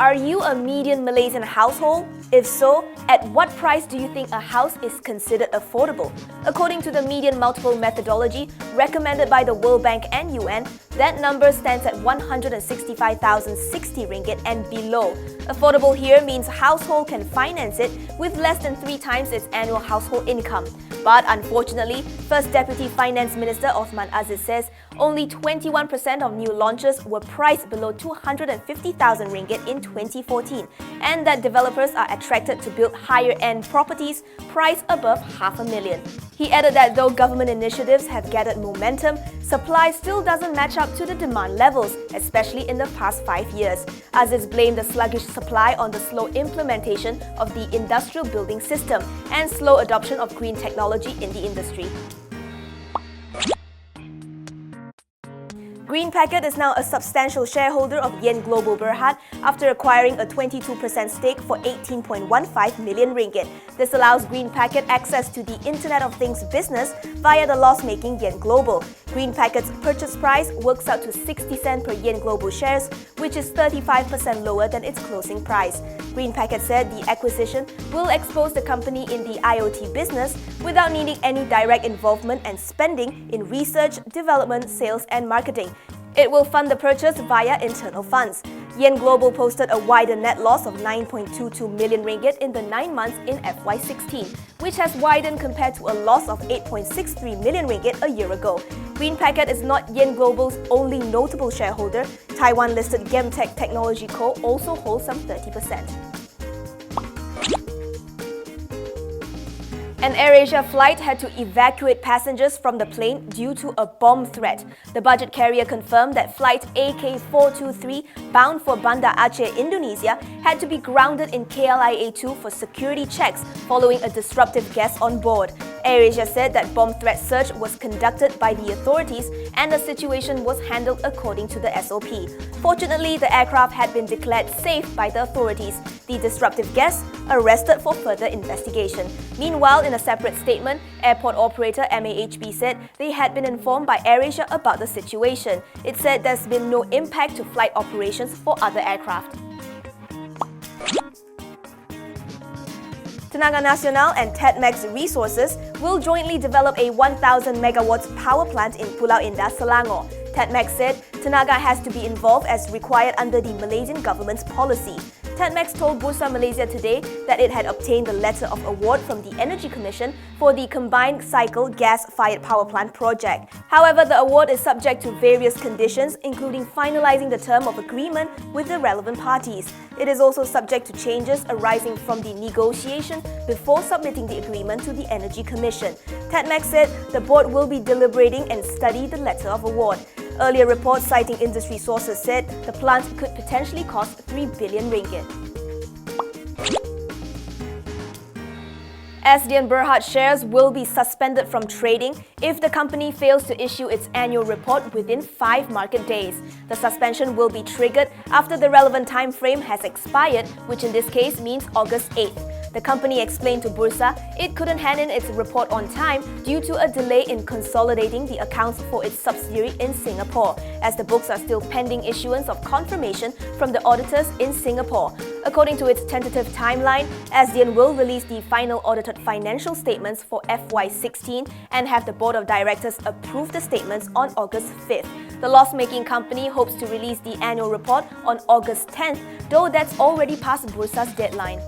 Are you a median Malaysian household? If so, at what price do you think a house is considered affordable? According to the median multiple methodology recommended by the World Bank and UN, that number stands at 165,060 ringgit and below. Affordable here means household can finance it with less than 3 times its annual household income. But unfortunately, First Deputy Finance Minister Othman Aziz says only 21% of new launches were priced below 250,000 ringgit in 2014, and that developers are attracted to build higher-end properties priced above $500,000. He added that though government initiatives have gathered momentum, supply still doesn't match up to the demand levels, especially in the past 5 years. Aziz blamed the sluggish supply on the slow implementation of the industrial building system and slow adoption of green technology in the industry. Green Packet is now a substantial shareholder of Yen Global Berhad after acquiring a 22% stake for 18.15 million ringgit. This allows Green Packet access to the Internet of Things business via the loss-making Yen Global. Green Packet's purchase price works out to 60 cents per Yen Global shares, which is 35% lower than its closing price. Green Packet said the acquisition will expose the company in the IoT business without needing any direct involvement and spending in research, development, sales and marketing. It will fund the purchase via internal funds. Yen Global posted a wider net loss of 9.22 million ringgit in the 9 months in FY16, which has widened compared to a loss of 8.63 million ringgit a year ago. Green Packet is not Yen Global's only notable shareholder. Taiwan-listed Gemtech Technology Co. also holds some 30%. An AirAsia flight had to evacuate passengers from the plane due to a bomb threat. The budget carrier confirmed that flight AK423 bound for Banda Aceh, Indonesia, had to be grounded in KLIA-2 for security checks following a disruptive gas on board. AirAsia said that bomb threat search was conducted by the authorities and the situation was handled according to the SOP. Fortunately, the aircraft had been declared safe by the authorities. The disruptive guests arrested for further investigation. Meanwhile, in a separate statement, airport operator MAHB said they had been informed by AirAsia about the situation. It said there's been no impact to flight operations for other aircraft. Tenaga Nasional and Tadmax Resources will jointly develop a 1,000 megawatts power plant in Pulau Indah, Selangor. Tadmax said Tenaga has to be involved as required under the Malaysian government's policy. Tadmax told Bursa Malaysia today that it had obtained the letter of award from the Energy Commission for the combined cycle gas-fired power plant project. However, the award is subject to various conditions, including finalizing the term of agreement with the relevant parties. It is also subject to changes arising from the negotiation before submitting the agreement to the Energy Commission. Tadmax said the board will be deliberating and study the letter of award. Earlier reports citing industry sources said the plant could potentially cost 3 billion ringgit. Asdion Berhad shares will be suspended from trading if the company fails to issue its annual report within 5 market days. The suspension will be triggered after the relevant time frame has expired, which in this case means August 8th. The company explained to Bursa it couldn't hand in its report on time due to a delay in consolidating the accounts for its subsidiary in Singapore, as the books are still pending issuance of confirmation from the auditors in Singapore. According to its tentative timeline, Asdion will release the final audited financial statements for FY16 and have the Board of Directors approve the statements on August 5th. The loss-making company hopes to release the annual report on August 10th, though that's already past Bursa's deadline.